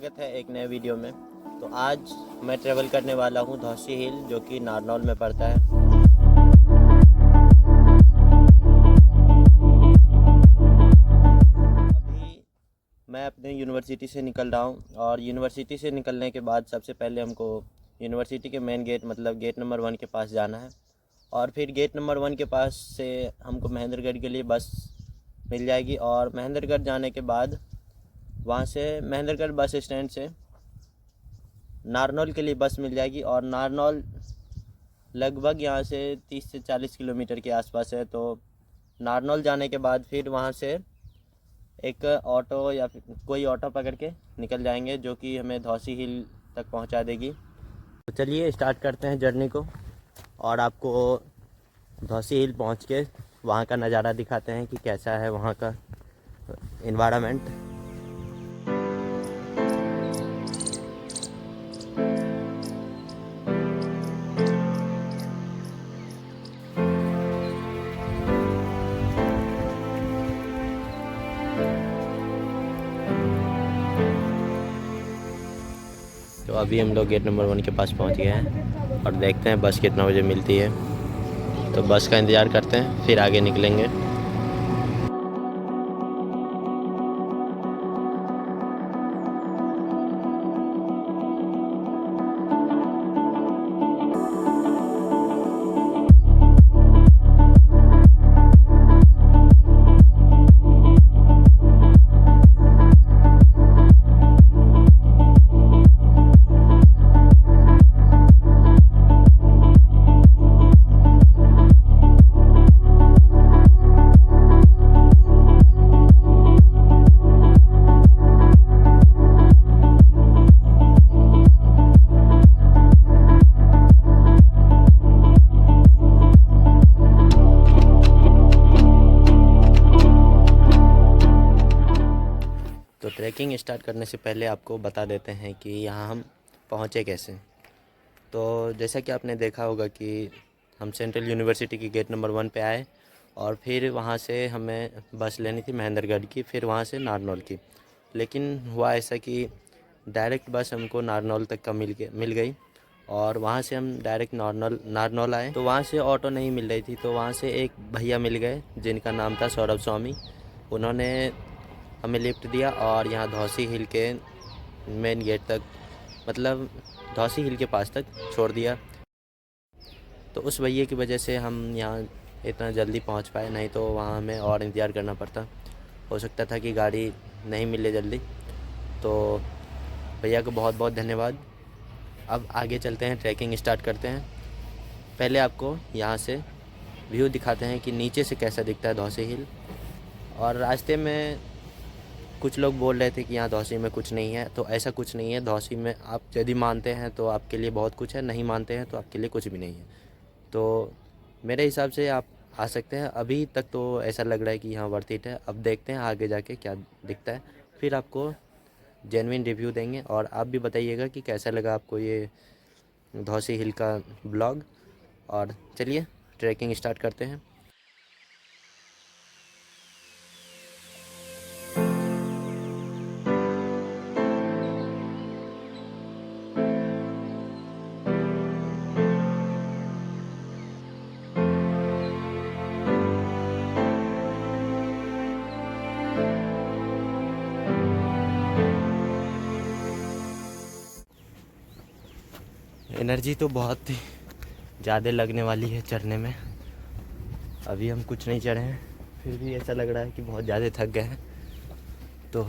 स्वागत है एक नए वीडियो में। तो आज मैं ट्रेवल करने वाला हूँ धौसी हिल, जो कि नारनौल में पड़ता है। अभी मैं अपने यूनिवर्सिटी से निकल रहा हूँ और यूनिवर्सिटी से निकलने के बाद सबसे पहले हमको यूनिवर्सिटी के मेन गेट मतलब गेट नंबर 1 के पास जाना है और फिर गेट नंबर 1 के पास से हमको महेंद्रगढ़ के लिए बस मिल जाएगी और महेंद्रगढ़ जाने के बाद वहाँ से महेंद्रगढ़ बस स्टैंड से नारनौल के लिए बस मिल जाएगी और नारनौल लगभग यहाँ से 30 से 40 किलोमीटर के आसपास है। तो नारनौल जाने के बाद फिर वहाँ से एक ऑटो या फिर कोई ऑटो पकड़ के निकल जाएंगे, जो कि हमें धौसी हिल तक पहुँचा देगी। तो चलिए स्टार्ट करते हैं जर्नी को और आपको धौसी हिल पहुँच के वहाँ का नज़ारा दिखाते हैं कि कैसा है वहाँ का एनवायरनमेंट। तो अभी हम लोग गेट नंबर 1 के पास पहुंच गए हैं और देखते हैं बस कितना बजे मिलती है। तो बस का इंतज़ार करते हैं, फिर आगे निकलेंगे। तो ट्रैकिंग स्टार्ट करने से पहले आपको बता देते हैं कि यहाँ हम पहुँचे कैसे। तो जैसा कि आपने देखा होगा कि हम सेंट्रल यूनिवर्सिटी की गेट नंबर 1 पे आए और फिर वहाँ से हमें बस लेनी थी महेंद्रगढ़ की, फिर वहाँ से नारनौल की। लेकिन हुआ ऐसा कि डायरेक्ट बस हमको नारनौल तक का मिल गई और वहाँ से हम डायरेक्ट नारनौल आए। तो वहाँ से ऑटो नहीं मिल रही थी, तो वहाँ से एक भैया मिल गए जिनका नाम था सौरभ स्वामी। उन्होंने हमें लिफ्ट दिया और यहाँ धौसी हिल के मेन गेट तक मतलब धौसी हिल के पास तक छोड़ दिया। तो उस भैया की वजह से हम यहाँ इतना जल्दी पहुँच पाए, नहीं तो वहाँ हमें और इंतज़ार करना पड़ता। हो सकता था कि गाड़ी नहीं मिले जल्दी। तो भैया को बहुत बहुत धन्यवाद। अब आगे चलते हैं, ट्रैकिंग स्टार्ट करते हैं। पहले आपको यहाँ से व्यू दिखाते हैं कि नीचे से कैसा दिखता है धौसी हिल। और रास्ते में कुछ लोग बोल रहे थे कि यहाँ धौसी में कुछ नहीं है, तो ऐसा कुछ नहीं है। धौसी में आप यदि मानते हैं तो आपके लिए बहुत कुछ है, नहीं मानते हैं तो आपके लिए कुछ भी नहीं है। तो मेरे हिसाब से आप आ सकते हैं। अभी तक तो ऐसा लग रहा है कि यहाँ वर्थ इट है। अब देखते हैं आगे जाके क्या दिखता है, फिर आपको जेन्युइन रिव्यू देंगे और आप भी बताइएगा कि कैसा लगा आपको ये धौसी हिल का ब्लॉग। और चलिए ट्रैकिंग स्टार्ट करते हैं। एनर्जी तो बहुत ही ज़्यादा लगने वाली है चढ़ने में। अभी हम कुछ नहीं चढ़े हैं, फिर भी ऐसा लग रहा है कि बहुत ज़्यादा थक गए हैं। तो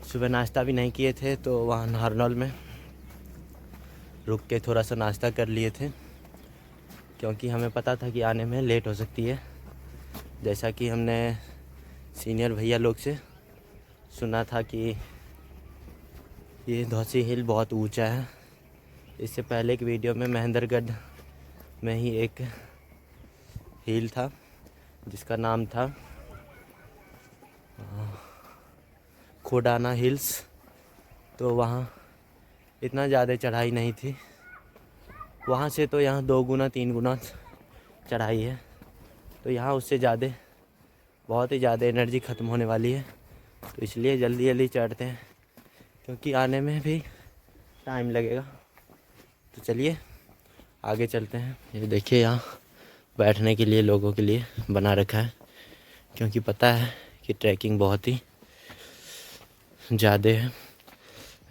सुबह नाश्ता भी नहीं किए थे, तो वहाँ नारनौल में रुक के थोड़ा सा नाश्ता कर लिए थे, क्योंकि हमें पता था कि आने में लेट हो सकती है। जैसा कि हमने सीनियर भैया लोग से सुना था कि ये धौसी हिल बहुत ऊंचा है। इससे पहले एक वीडियो में महेंद्रगढ़ में ही एक हिल था जिसका नाम था खोडाना हिल्स। तो वहाँ इतना ज़्यादा चढ़ाई नहीं थी, वहाँ से तो यहाँ 2 गुना 3 गुना चढ़ाई है। तो यहाँ उससे ज़्यादा बहुत ही ज़्यादा एनर्जी ख़त्म होने वाली है, तो इसलिए जल्दी जल्दी चढ़ते हैं क्योंकि आने में भी टाइम लगेगा। तो चलिए आगे चलते हैं। ये देखिए यहाँ बैठने के लिए लोगों के लिए बना रखा है, क्योंकि पता है कि ट्रैकिंग बहुत ही ज़्यादा है।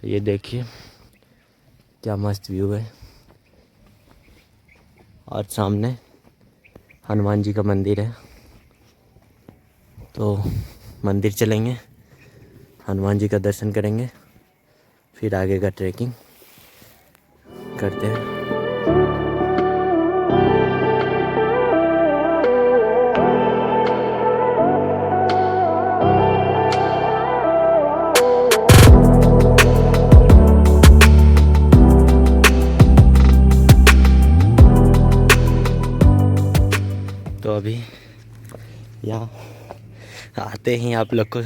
ये देखिए क्या मस्त व्यू है। और सामने हनुमान जी का मंदिर है, तो मंदिर चलेंगे, हनुमान जी का दर्शन करेंगे, फिर आगे का ट्रैकिंग करते हैं। तो अभी यहाँ आते ही आप लोग को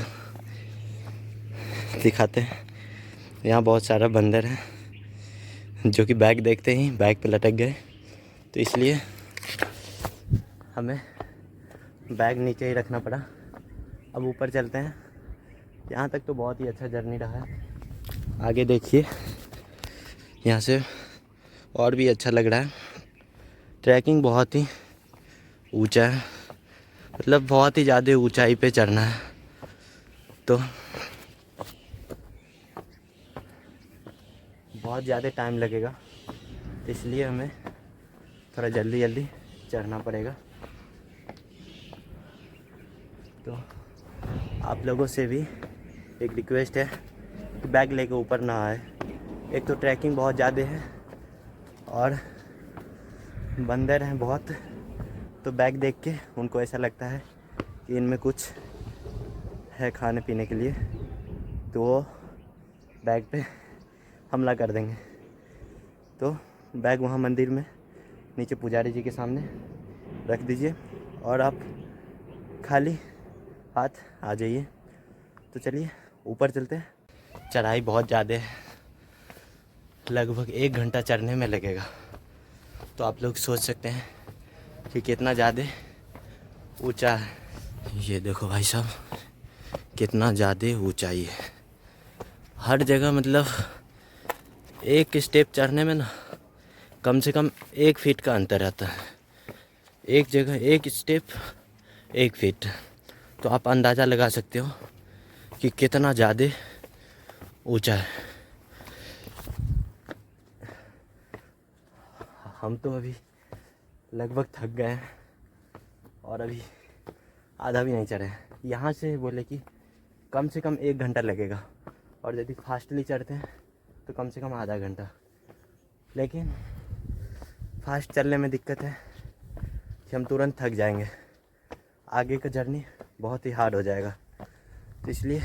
दिखाते हैं। यहाँ बहुत सारा बंदर है जो कि बैग देखते ही बैग पे लटक गए, तो इसलिए हमें बैग नीचे ही रखना पड़ा। अब ऊपर चलते हैं। यहाँ तक तो बहुत ही अच्छा जर्नी रहा है। आगे देखिए, यहाँ से और भी अच्छा लग रहा है। ट्रैकिंग बहुत ही ऊंचा है, मतलब बहुत ही ज़्यादा ऊंचाई पे चढ़ना है, तो बहुत ज़्यादा टाइम लगेगा, इसलिए हमें थोड़ा जल्दी जल्दी चढ़ना पड़ेगा। तो आप लोगों से भी एक रिक्वेस्ट है कि बैग लेके ऊपर ना आए। एक तो ट्रैकिंग बहुत ज़्यादा है और बंदर हैं बहुत, तो बैग देख के उनको ऐसा लगता है कि इनमें कुछ है खाने पीने के लिए, तो वो बैग पे हमला कर देंगे। तो बैग वहाँ मंदिर में नीचे पुजारी जी के सामने रख दीजिए और आप खाली हाथ आ जाइए। तो चलिए ऊपर चलते हैं। चढ़ाई बहुत ज़्यादा है, लगभग 1 घंटा चढ़ने में लगेगा। तो आप लोग सोच सकते हैं कि कितना ज़्यादा ऊंचा है। ये देखो भाई साहब, कितना ज़्यादा ऊंचाई है। हर जगह मतलब एक स्टेप चढ़ने में ना कम से कम 1 फीट का अंतर रहता है। एक जगह 1 स्टेप 1 फीट, तो आप अंदाज़ा लगा सकते हो कि कितना ज़्यादा ऊंचा है। हम तो अभी लगभग थक गए हैं और अभी आधा भी नहीं चढ़े हैं। यहाँ से बोले कि कम से कम 1 घंटा लगेगा, और यदि फास्टली चढ़ते हैं तो कम से कम आधा घंटा। लेकिन फास्ट चलने में दिक्कत है कि हम तुरंत थक जाएंगे, आगे का जर्नी बहुत ही हार्ड हो जाएगा। तो इसलिए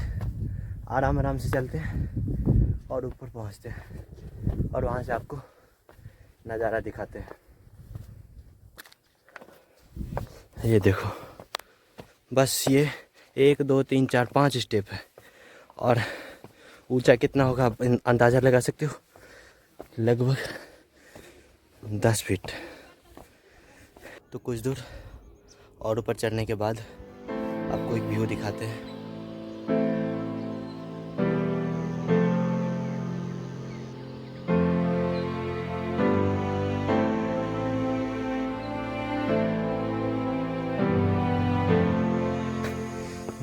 आराम आराम से चलते हैं और ऊपर पहुंचते हैं और वहाँ से आपको नज़ारा दिखाते हैं। ये देखो, बस ये 1 2 3 4 5 स्टेप है, और ऊंचा कितना होगा आप अंदाज़ा लगा सकते हो, लगभग 10 फीट। तो कुछ दूर और ऊपर चढ़ने के बाद आपको एक व्यू दिखाते हैं।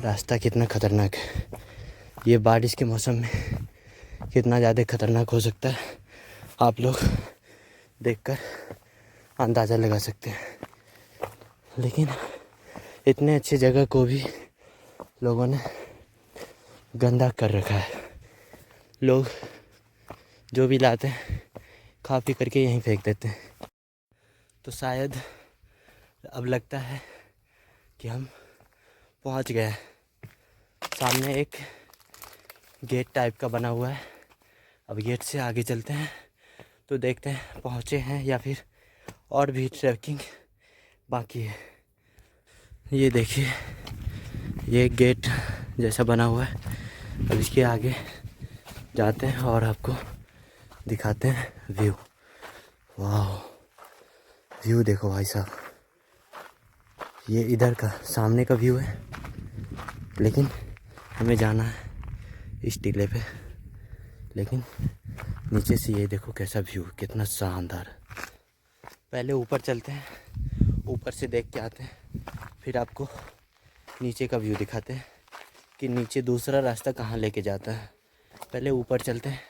रास्ता कितना खतरनाक है, ये बारिश के मौसम में कितना ज़्यादा खतरनाक हो सकता है आप लोग देखकर अंदाज़ा लगा सकते हैं। लेकिन इतने अच्छी जगह को भी लोगों ने गंदा कर रखा है। लोग जो भी लाते हैं खा पी करके यहीं फेंक देते हैं। तो शायद अब लगता है कि हम पहुंच गए हैं। सामने एक गेट टाइप का बना हुआ है। अब गेट से आगे चलते हैं तो देखते हैं पहुंचे हैं या फिर और भी ट्रैकिंग बाकी है। ये देखिए, ये गेट जैसा बना हुआ है। अब इसके आगे जाते हैं और आपको दिखाते हैं व्यू। वाह, व्यू देखो भाई साहब, ये इधर का सामने का व्यू है, लेकिन हमें जाना है इस टीले पे। लेकिन नीचे से ये देखो कैसा व्यू, कितना शानदार। पहले ऊपर चलते हैं, ऊपर से देख के आते हैं, फिर आपको नीचे का व्यू दिखाते हैं कि नीचे दूसरा रास्ता कहाँ लेके जाता है। पहले ऊपर चलते हैं,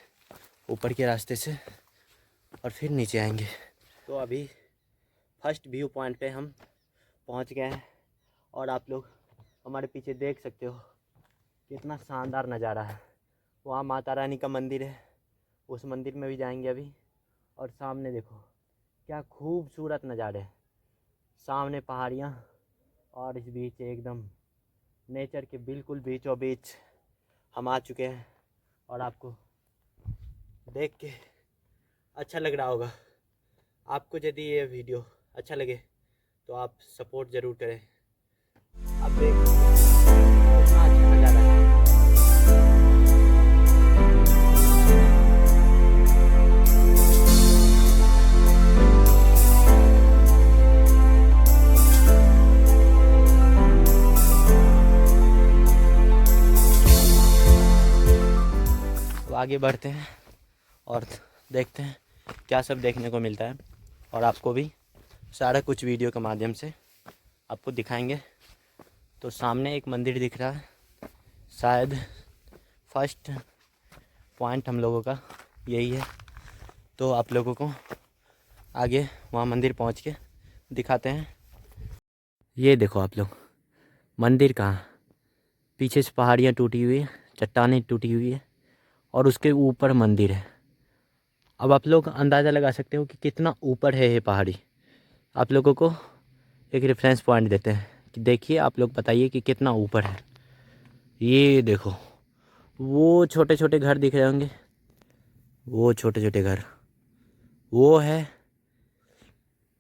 ऊपर के रास्ते से, और फिर नीचे आएंगे। तो अभी फर्स्ट व्यू पॉइंट पे हम पहुंच गए हैं, और आप लोग हमारे पीछे देख सकते हो कितना शानदार नज़ारा है। वहाँ माता रानी का मंदिर है, उस मंदिर में भी जाएंगे अभी। और सामने देखो क्या खूबसूरत नज़ारे हैं, सामने पहाड़ियाँ, और इस बीच एकदम नेचर के बिल्कुल बीचों बीच हम आ चुके हैं। और आपको देख के अच्छा लग रहा होगा। आपको यदि ये वीडियो अच्छा लगे तो आप सपोर्ट ज़रूर करें। आप देख कितना अच्छा नज़ारा है। तो आगे बढ़ते हैं और देखते हैं क्या सब देखने को मिलता है, और आपको भी सारा कुछ वीडियो के माध्यम से आपको दिखाएंगे। तो सामने एक मंदिर दिख रहा है, शायद फर्स्ट पॉइंट हम लोगों का यही है। तो आप लोगों को आगे वहाँ मंदिर पहुँच के दिखाते हैं। ये देखो आप लोग मंदिर कहाँ, पीछे से पहाड़ियाँ टूटी हुई है, चट्टानें टूटी हुई है, और उसके ऊपर मंदिर है। अब आप लोग अंदाज़ा लगा सकते हो कि कितना ऊपर है ये पहाड़ी। आप लोगों को एक रेफरेंस पॉइंट देते हैं कि देखिए, आप लोग बताइए कि कितना ऊपर है। ये देखो वो छोटे छोटे घर दिख रहे होंगे, वो छोटे छोटे घर, वो है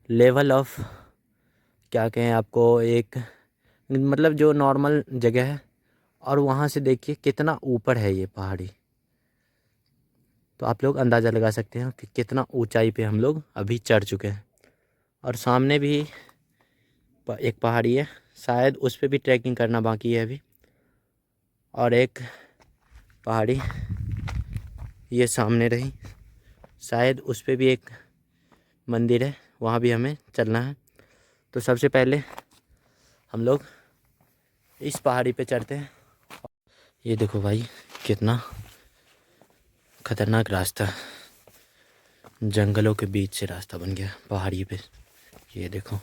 लेवल ऑफ, क्या कहें आपको, एक मतलब जो नॉर्मल जगह है। और वहाँ से देखिए कितना ऊपर है ये पहाड़ी। तो आप लोग अंदाज़ा लगा सकते हैं कि कितना ऊंचाई पे हम लोग अभी चढ़ चुके हैं। और सामने भी एक पहाड़ी है, शायद उस पर भी ट्रैकिंग करना बाकी है अभी। और एक पहाड़ी ये सामने रही, शायद उस पर भी एक मंदिर है, वहाँ भी हमें चलना है। तो सबसे पहले हम लोग इस पहाड़ी पे चढ़ते हैं। ये देखो भाई कितना खतरनाक रास्ता, जंगलों के बीच से रास्ता बन गया पहाड़ी पे। ये देखो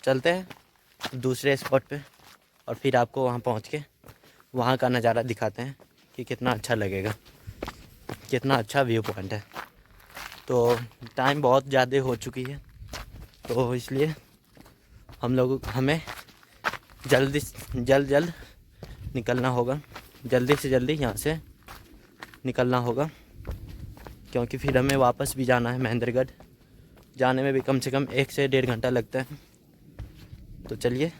चलते हैं दूसरे स्पॉट पे, और फिर आपको वहाँ पहुँच के वहाँ का नज़ारा दिखाते हैं कि कितना अच्छा लगेगा, कितना अच्छा व्यू पॉइंट है। तो टाइम बहुत ज़्यादा हो चुकी है, तो इसलिए हमें जल्द निकलना होगा, जल्दी से जल्दी यहाँ से निकलना होगा, क्योंकि फिर हमें वापस भी जाना है महेंद्रगढ़। जाने में भी कम से कम 1 से 1.5 घंटा लगता है। तो चलिए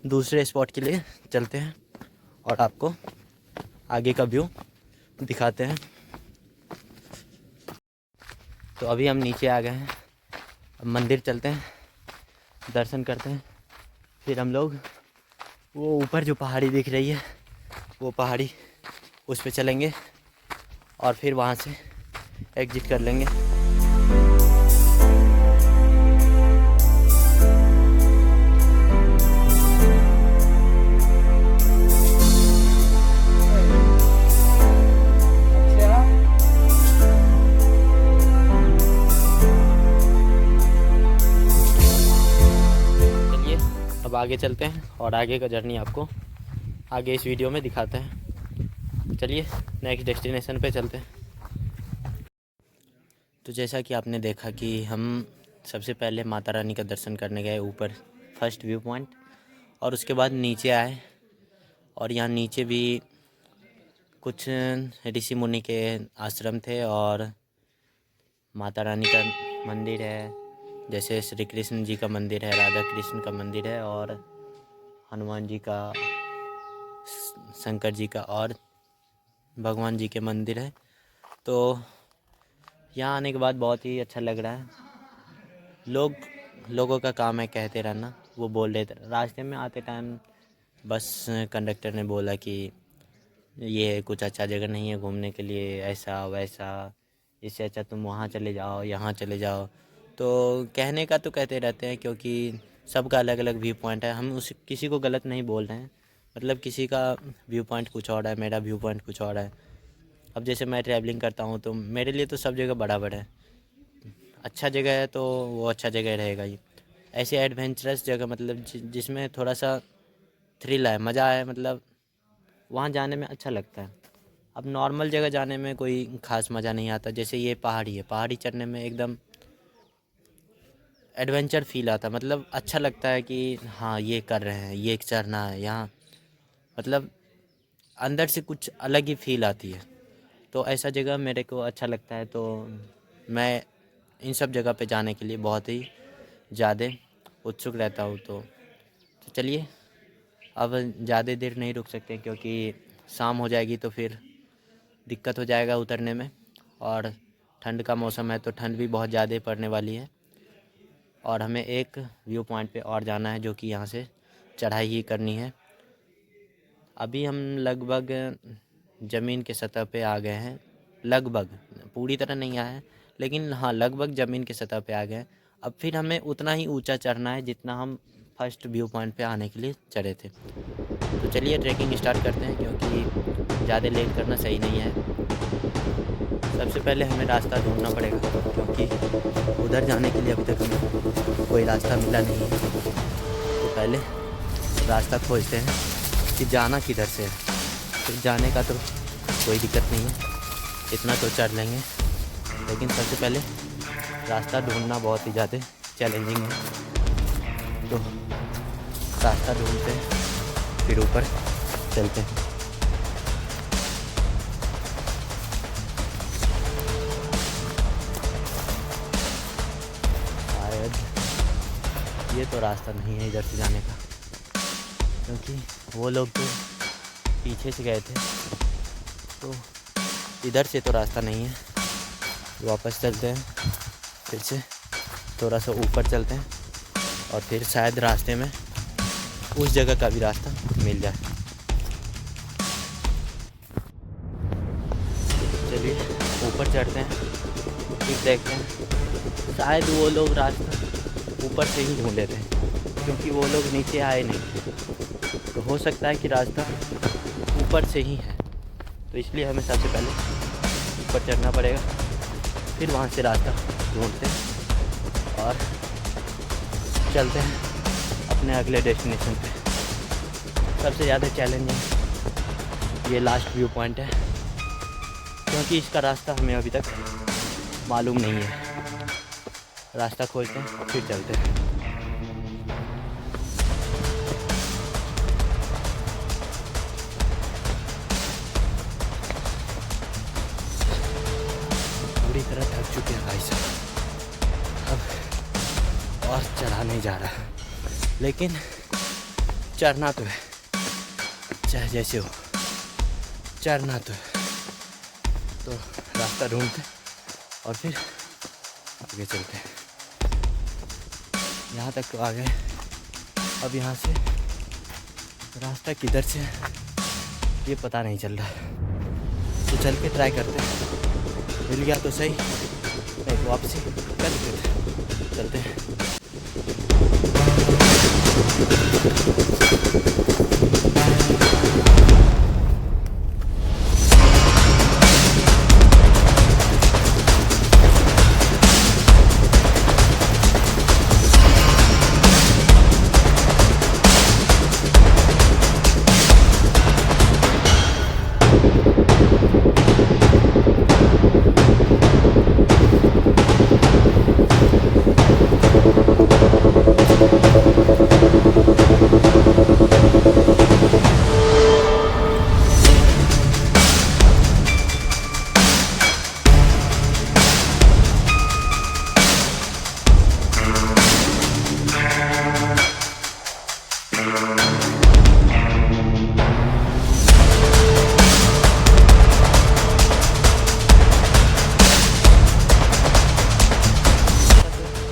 दूसरे स्पॉट के लिए चलते हैं और आपको आगे का व्यू दिखाते हैं। तो अभी हम नीचे आ गए हैं, अब मंदिर चलते हैं, दर्शन करते हैं, फिर हम लोग वो ऊपर जो पहाड़ी दिख रही है वो पहाड़ी उस पे चलेंगे और फिर वहाँ से एग्जिट कर लेंगे। अब आगे चलते हैं और आगे का जर्नी आपको आगे इस वीडियो में दिखाते हैं। चलिए नेक्स्ट डेस्टिनेशन पे चलते हैं। तो जैसा कि आपने देखा कि हम सबसे पहले माता रानी का दर्शन करने गए ऊपर फर्स्ट व्यू पॉइंट, और उसके बाद नीचे आए और यहाँ नीचे भी कुछ ऋषि मुनि के आश्रम थे और माता रानी का मंदिर है, जैसे श्री कृष्ण जी का मंदिर है, राधा कृष्ण का मंदिर है और हनुमान जी का, शंकर जी का और भगवान जी के मंदिर है। तो यहाँ आने के बाद बहुत ही अच्छा लग रहा है। लोगों का काम है कहते रहना। वो बोल रहे थे रास्ते में आते टाइम, बस कंडक्टर ने बोला कि ये कुछ अच्छा जगह नहीं है घूमने के लिए, ऐसा वैसा, इससे अच्छा तुम वहाँ चले जाओ, यहाँ चले जाओ। तो कहने का तो कहते रहते हैं, क्योंकि सबका अलग अलग व्यू पॉइंट है। हम उस किसी को गलत नहीं बोल रहे हैं, मतलब किसी का व्यू पॉइंट कुछ और है, मेरा व्यू पॉइंट कुछ और है। अब जैसे मैं ट्रैवलिंग करता हूँ तो मेरे लिए तो सब जगह बराबर है। अच्छा जगह है तो वो अच्छा जगह रहेगा ही। ऐसी एडवेंचरस जगह, मतलब जिसमें थोड़ा सा थ्रिल है, मज़ा है, मतलब वहाँ जाने में अच्छा लगता है। अब नॉर्मल जगह जाने में कोई ख़ास मज़ा नहीं आता। जैसे ये पहाड़ी है, पहाड़ी चढ़ने में एकदम एडवेंचर फील आता, मतलब अच्छा लगता है कि हाँ ये कर रहे हैं, ये चढ़ना है यहाँ, मतलब अंदर से कुछ अलग ही फील आती है। तो ऐसा जगह मेरे को अच्छा लगता है। तो मैं इन सब जगह पे जाने के लिए बहुत ही ज़्यादा उत्सुक रहता हूँ। तो चलिए अब ज़्यादा देर नहीं रुक सकते, क्योंकि शाम हो जाएगी तो फिर दिक्कत हो जाएगा उतरने में, और ठंड का मौसम है तो ठंड भी बहुत ज़्यादा पड़ने वाली है। और हमें एक व्यू पॉइंट पे और जाना है, जो कि यहाँ से चढ़ाई ही करनी है। अभी हम लगभग ज़मीन के सतह पे आ गए हैं, लगभग, पूरी तरह नहीं आए हैं, लेकिन हाँ लगभग ज़मीन के सतह पे आ गए हैं। अब फिर हमें उतना ही ऊंचा चढ़ना है जितना हम फर्स्ट व्यू पॉइंट पे आने के लिए चढ़े थे। तो चलिए ट्रैकिंग स्टार्ट करते हैं, क्योंकि ज़्यादा लेट करना सही नहीं है। सबसे पहले हमें रास्ता ढूंढना पड़ेगा, क्योंकि उधर जाने के लिए अभी तक हमें कोई रास्ता मिला नहीं है। तो पहले रास्ता खोजते हैं कि जाना किधर से है। फिर जाने का तो कोई दिक्कत नहीं है, इतना तो चढ़ लेंगे, लेकिन सबसे पहले रास्ता ढूंढना बहुत ही ज़्यादा चैलेंजिंग है। तो रास्ता ढूंढते हैं, फिर ऊपर चलते हैं। शायद ये तो रास्ता नहीं है इधर से जाने का, क्योंकि वो लोग तो पीछे से गए थे, तो इधर से तो रास्ता नहीं है। वापस चलते हैं, फिर से थोड़ा सा ऊपर चलते हैं, और फिर शायद रास्ते में उस जगह का भी रास्ता मिल जाए। चलिए ऊपर चढ़ते हैं, फिर देखते हैं। शायद वो लोग रास्ता ऊपर से ही ढूंढ लेते हैं, क्योंकि वो लोग नीचे आए नहीं, तो हो सकता है कि रास्ता ऊपर से ही है। तो इसलिए हमें सबसे पहले ऊपर चढ़ना पड़ेगा, फिर वहाँ से रास्ता ढूंढते हैं और चलते हैं अपने अगले डेस्टिनेशन पे। सबसे ज़्यादा चैलेंजिंग ये लास्ट व्यू पॉइंट है, क्योंकि इसका रास्ता हमें अभी तक मालूम नहीं है। रास्ता खोजते हैं फिर चलते हैं। पूरी तरह थक चुके हैं भाई साहब, अब और चढ़ा नहीं जा रहा, लेकिन चढ़ना तो है, चाहे जैसे हो चढ़ना तो है। तो रास्ता ढूंढते और फिर आगे चलते हैं। यहाँ तक तो आ गए, अब यहाँ से रास्ता किधर से है ये पता नहीं चल रहा, तो चल के ट्राई करते हैं। मिल गया तो सही, नहीं तो वापसी कर देते, चलते हैं।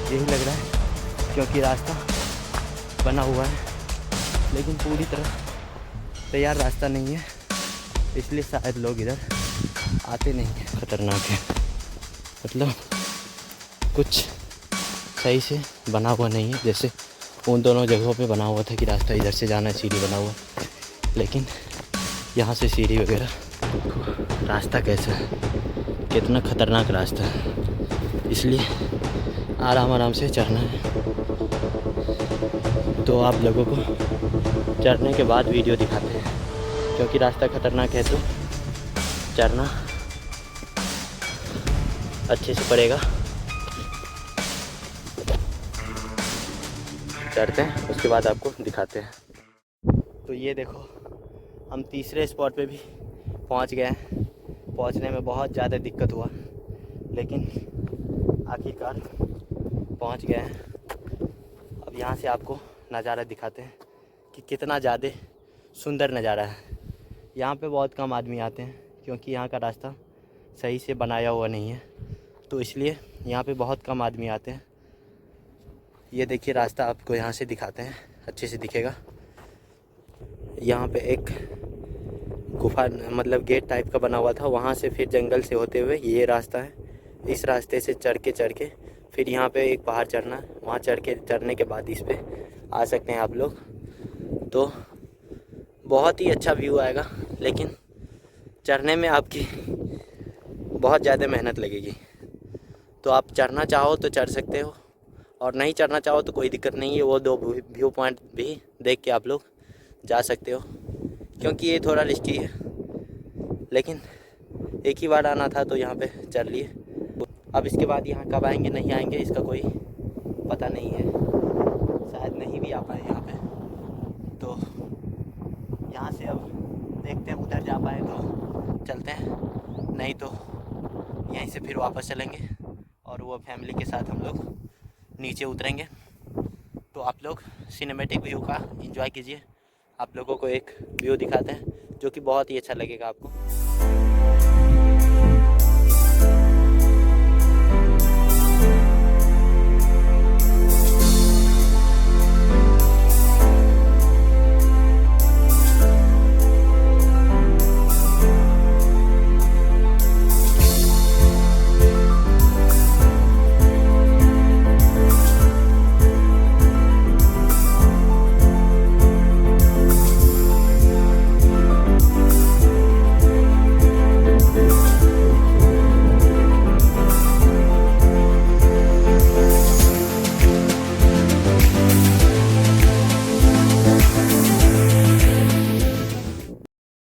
यही लग रहा है क्योंकि रास्ता बना हुआ है लेकिन पूरी तरह तैयार रास्ता नहीं है, इसलिए शायद लोग इधर आते नहीं हैं। खतरनाक है, मतलब कुछ सही से बना हुआ नहीं है। जैसे उन दोनों जगहों पे बना हुआ था कि रास्ता इधर से जाना है, सीढ़ी बना हुआ, लेकिन यहाँ से सीढ़ी वगैरह रास्ता कैसा है, कितना खतरनाक रास्ता है, इसलिए आराम से चढ़ना है। तो आप लोगों को चढ़ने के बाद वीडियो दिखाते हैं, क्योंकि रास्ता खतरनाक है तो चढ़ना अच्छे से पड़ेगा। चढ़ते हैं, उसके बाद आपको दिखाते हैं। तो ये देखो, हम तीसरे स्पॉट पे भी पहुंच गए हैं। पहुंचने में बहुत ज़्यादा दिक्कत हुआ, लेकिन आखिरकार पहुंच गए हैं। अब यहाँ से आपको नज़ारा दिखाते हैं कि कितना ज़्यादा सुंदर नज़ारा है। यहाँ पे बहुत कम आदमी आते हैं क्योंकि यहाँ का रास्ता सही से बनाया हुआ नहीं है, तो इसलिए यहाँ पे बहुत कम आदमी आते हैं। ये देखिए रास्ता आपको यहाँ से दिखाते हैं, अच्छे से दिखेगा। यहाँ पे एक गुफा मतलब गेट टाइप का बना हुआ था, वहाँ से फिर जंगल से होते हुए ये रास्ता है। इस रास्ते से चढ़ के फिर यहाँ पे एक पहाड़ चढ़ना है, वहाँ चढ़ने के बाद इस पे आ सकते हैं आप लोग। तो बहुत ही अच्छा व्यू आएगा, लेकिन चढ़ने में आपकी बहुत ज़्यादा मेहनत लगेगी। तो आप चढ़ना चाहो तो चढ़ सकते हो, और नहीं चढ़ना चाहो तो कोई दिक्कत नहीं है। वो दो व्यू पॉइंट भी देख के आप लोग जा सकते हो, क्योंकि ये थोड़ा रिस्की है, लेकिन एक ही बार आना था तो यहाँ पे चढ़ लिए। अब इसके बाद यहाँ कब आएंगे नहीं आएंगे इसका कोई पता नहीं है, शायद नहीं भी आ पाए यहाँ पे। तो यहाँ से अब देखते हैं, उधर जा पाए तो चलते हैं, नहीं तो यहीं से फिर वापस चलेंगे और वो फैमिली के साथ हम लोग नीचे उतरेंगे। तो आप लोग सिनेमैटिक व्यू का एंजॉय कीजिए। आप लोगों को एक व्यू दिखाते हैं जो कि बहुत ही अच्छा लगेगा आपको।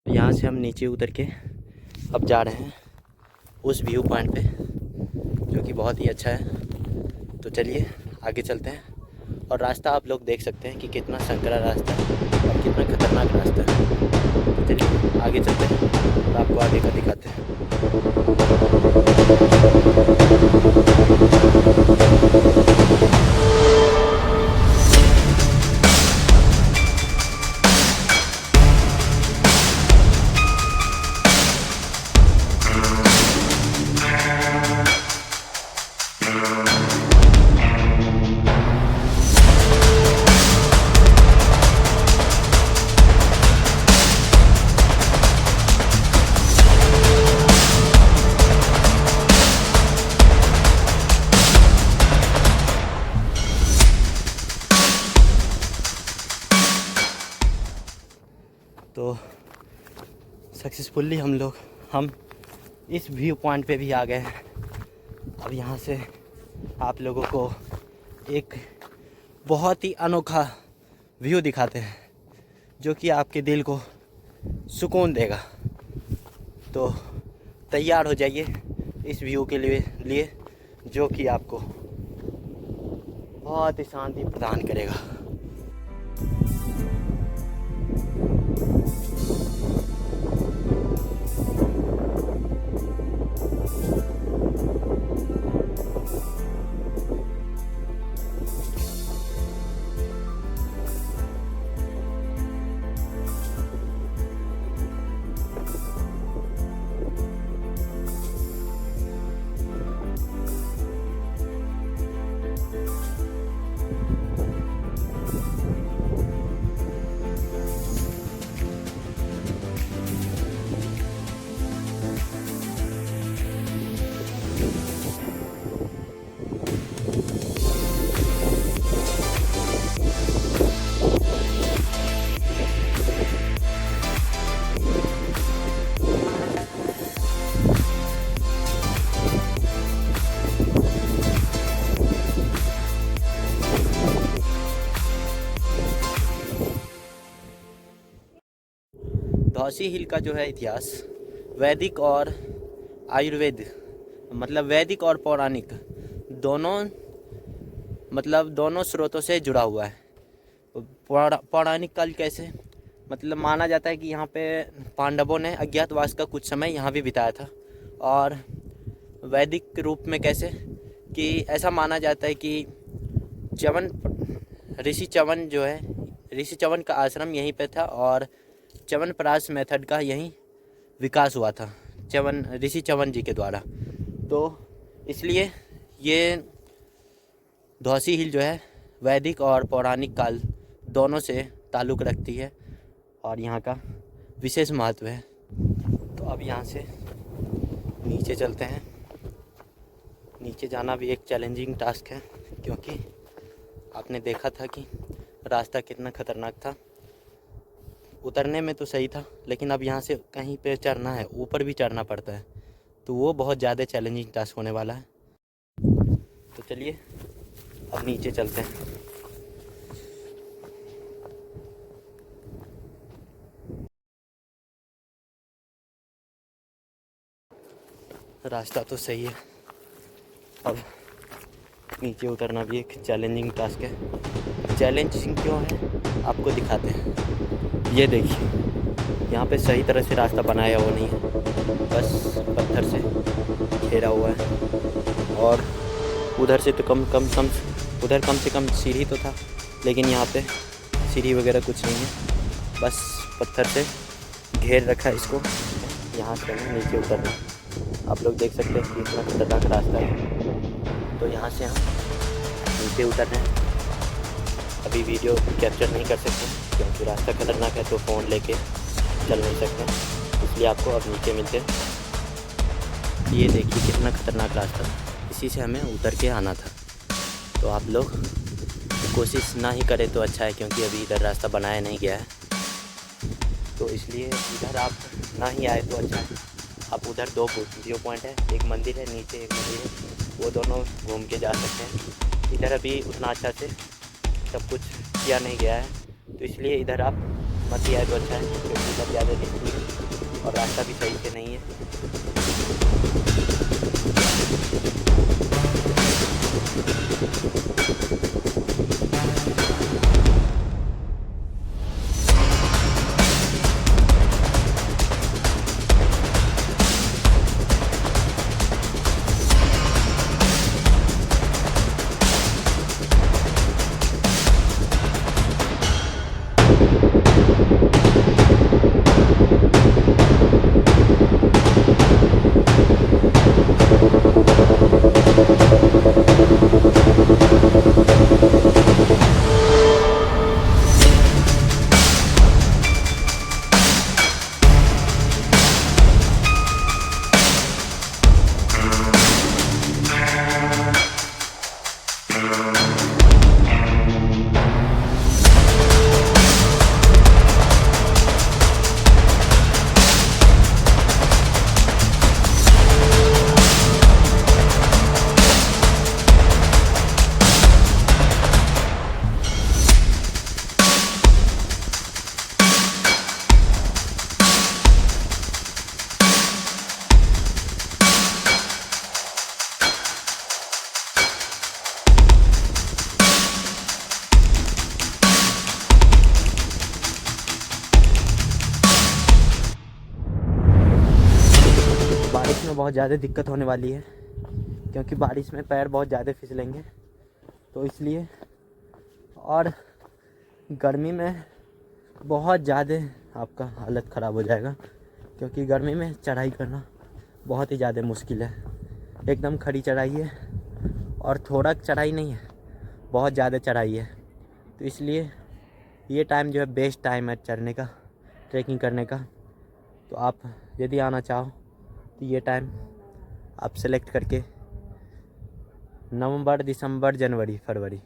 यहाँ से हम नीचे उतर के अब जा रहे हैं उस व्यू पॉइंट पे, जो कि बहुत ही अच्छा है। तो चलिए आगे चलते हैं, और रास्ता आप लोग देख सकते हैं कि कितना संकरा रास्ता है और कितना खतरनाक रास्ता है। तो चलिए आगे चलते हैं और आपको आगे का दिखाते हैं। तो सक्सेसफुली हम इस व्यू पॉइंट पे भी आ गए हैं। अब यहाँ से आप लोगों को एक बहुत ही अनोखा व्यू दिखाते हैं, जो कि आपके दिल को सुकून देगा। तो तैयार हो जाइए इस व्यू के लिए जो कि आपको बहुत ही शांति प्रदान करेगा। धौसी हिल का जो है इतिहास वैदिक और आयुर्वेद मतलब वैदिक और पौराणिक दोनों स्रोतों से जुड़ा हुआ है। पौराणिक काल कैसे, मतलब माना जाता है कि यहाँ पे पांडवों ने अज्ञातवास का कुछ समय यहाँ भी बिताया था। और वैदिक रूप में कैसे कि ऐसा माना जाता है कि ऋषि च्यवन का आश्रम यहीं पे था और च्यवनप्राश मेथड का यहीं विकास हुआ था ऋषि च्यवन जी के द्वारा। तो इसलिए ये धौसी हिल जो है वैदिक और पौराणिक काल दोनों से ताल्लुक़ रखती है और यहाँ का विशेष महत्व है। तो अब यहाँ से नीचे चलते हैं। नीचे जाना भी एक चैलेंजिंग टास्क है क्योंकि आपने देखा था कि रास्ता कितना ख़तरनाक था। उतरने में तो सही था, लेकिन अब यहाँ से कहीं पे चढ़ना है, ऊपर भी चढ़ना पड़ता है, तो वो बहुत ज़्यादा चैलेंजिंग टास्क होने वाला है। तो चलिए अब नीचे चलते हैं। रास्ता तो सही है, अब नीचे उतरना भी एक चैलेंजिंग टास्क है। चैलेंजिंग क्यों है आपको दिखाते हैं। ये देखिए यहाँ पे सही तरह से रास्ता बनाया हुआ नहीं है, बस पत्थर से घेरा हुआ है। और उधर से तो उधर कम से कम सीढ़ी तो था, लेकिन यहाँ पे सीढ़ी वगैरह कुछ नहीं है, बस पत्थर से घेर रखा है इसको। यहाँ से हमें नीचे उतरना, आप लोग देख सकते हैं कि इतना खतरनाक रास्ता है। तो यहाँ से हम नीचे उतर रहे हैं। अभी वीडियो कैप्चर नहीं कर सकते क्योंकि रास्ता खतरनाक है, तो फ़ोन लेके चल नहीं सकते, इसलिए आपको अब नीचे मिलते हैं। ये देखिए कितना खतरनाक रास्ता, इसी से हमें उतर के आना था। तो आप लोग कोशिश ना ही करें तो अच्छा है, क्योंकि अभी इधर रास्ता बनाया नहीं गया है, तो इसलिए इधर आप ना ही आए तो अच्छा है। आप उधर दो व्यू पॉइंट है, एक मंदिर है, नीचे एक मंदिर है, वो दोनों घूम के जा सकते हैं। इधर अभी उतना अच्छा से सब कुछ किया नहीं गया है, तो इसलिए इधर आप मत ही आए तो अच्छा है, क्योंकि इधर ज़्यादा रिस्की है और रास्ता भी सही से नहीं है। बारिश में बहुत ज़्यादा दिक्कत होने वाली है, क्योंकि बारिश में पैर बहुत ज़्यादा फिसलेंगे, तो इसलिए। और गर्मी में बहुत ज़्यादा आपका हालत ख़राब हो जाएगा, क्योंकि गर्मी में चढ़ाई करना बहुत ही ज़्यादा मुश्किल है। एकदम खड़ी चढ़ाई है और थोड़ा चढ़ाई नहीं है, बहुत ज़्यादा चढ़ाई है। तो इसलिए ये टाइम जो है बेस्ट टाइम है चढ़ने का, ट्रैकिंग करने का। तो आप यदि आना चाहो तो ये टाइम आप सेलेक्ट करके नवंबर, दिसंबर, जनवरी, फरवरी,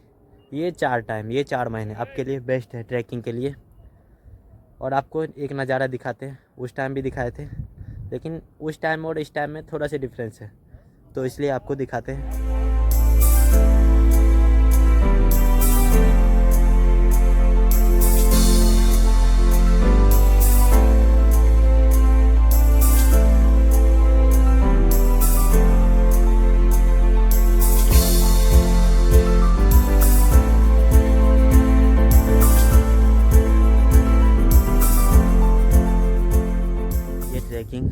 ये 4 महीने आपके लिए बेस्ट है ट्रैकिंग के लिए। और आपको एक नज़ारा दिखाते हैं, उस टाइम भी दिखाए थे, लेकिन उस टाइम और इस टाइम में थोड़ा सा डिफरेंस है, तो इसलिए आपको दिखाते हैं। ट्रैकिंग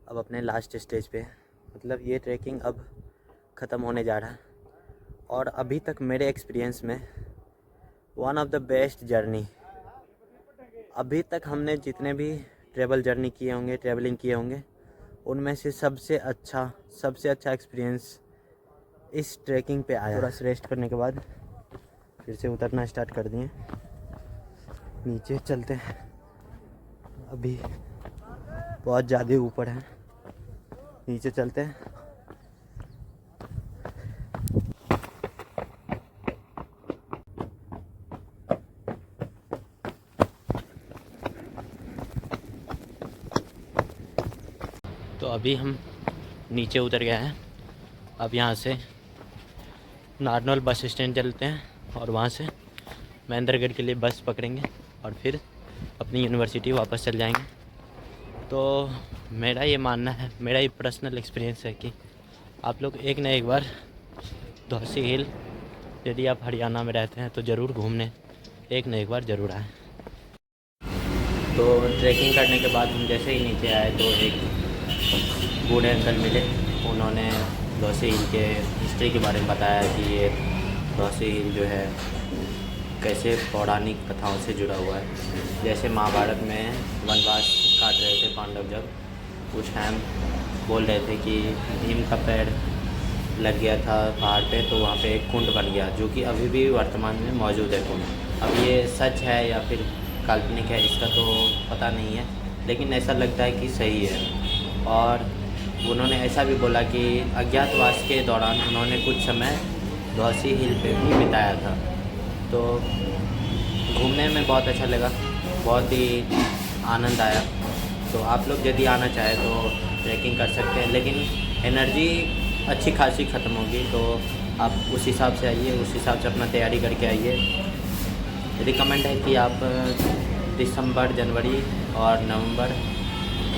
अब अपने लास्ट स्टेज पे, मतलब ये ट्रैकिंग अब ख़त्म होने जा रहा है। और अभी तक मेरे एक्सपीरियंस में one of the best journey, अभी तक हमने जितने भी ट्रैवलिंग किए होंगे, उनमें से सबसे अच्छा एक्सपीरियंस इस ट्रैकिंग पे आया। थोड़ा रेस्ट करने के बाद फिर से उतरना स्टार्ट कर दिए, नीचे चलते हैं। अभी बहुत ज़्यादा ऊपर है, नीचे चलते हैं। तो अभी हम नीचे उतर गए हैं। अब यहाँ से नारनौल बस स्टैंड चलते हैं और वहाँ से महेंद्रगढ़ के लिए बस पकड़ेंगे और फिर अपनी यूनिवर्सिटी वापस चल जाएंगे। तो मेरा ये मानना है, मेरा ये पर्सनल एक्सपीरियंस है कि आप लोग एक न एक बार धौसी हिल, यदि आप हरियाणा में रहते हैं तो ज़रूर घूमने एक न एक बार ज़रूर आएँ। तो ट्रैकिंग करने के बाद हम जैसे ही नीचे आए तो एक बूढ़े अंकल मिले। उन्होंने धौसी हिल के हिस्ट्री के बारे में बताया कि ये धौसी हिल जो है कैसे पौराणिक कथाओं से जुड़ा हुआ है। जैसे महाभारत में वनवास काट रहे थे पांडव, जब उस टाइम बोल रहे थे कि भीम का पैर लग गया था पहाड़ पे, तो वहाँ पे एक कुंड बन गया, जो कि अभी भी वर्तमान में मौजूद है कुंड। अब ये सच है या फिर काल्पनिक है इसका तो पता नहीं है, लेकिन ऐसा लगता है कि सही है। और उन्होंने ऐसा भी बोला कि अज्ञातवास के दौरान उन्होंने कुछ समय धौसी हिल पे भी बिताया था। तो घूमने में बहुत अच्छा लगा, बहुत ही आनंद आया। तो आप लोग यदि आना चाहें तो ट्रैकिंग कर सकते हैं, लेकिन एनर्जी अच्छी खासी ख़त्म होगी, तो आप उस हिसाब से आइए, उस हिसाब से अपना तैयारी करके आइए। रिकमेंड है कि आप दिसंबर, जनवरी और नवंबर,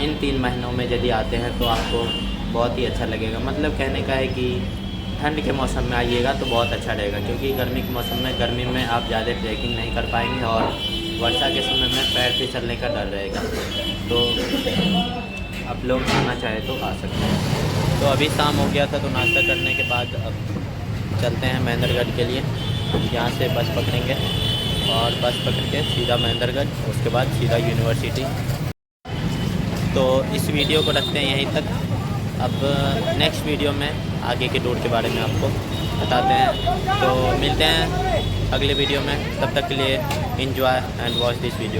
इन 3 महीनों में यदि आते हैं तो आपको बहुत ही अच्छा लगेगा। मतलब कहने का है कि ठंड के मौसम में आइएगा तो बहुत अच्छा रहेगा, क्योंकि गर्मी के मौसम में गर्मी में आप ज़्यादा ट्रैकिंग नहीं कर पाएंगे और वर्षा के समय में पैर फिसलने का डर रहेगा। तो आप लोग आना चाहें तो आ सकते हैं। तो अभी शाम हो गया था, तो नाश्ता करने के बाद अब चलते हैं महेंद्रगढ़ के लिए। यहाँ से बस पकड़ेंगे और बस पकड़ के सीधा महेंद्रगढ़, उसके बाद सीधा यूनिवर्सिटी। तो इस वीडियो को रखते हैं यहीं तक। अब नेक्स्ट वीडियो में आगे के टूर के बारे में आपको बताते हैं। तो मिलते हैं अगले वीडियो में, तब तक के लिए enjoy and watch this video.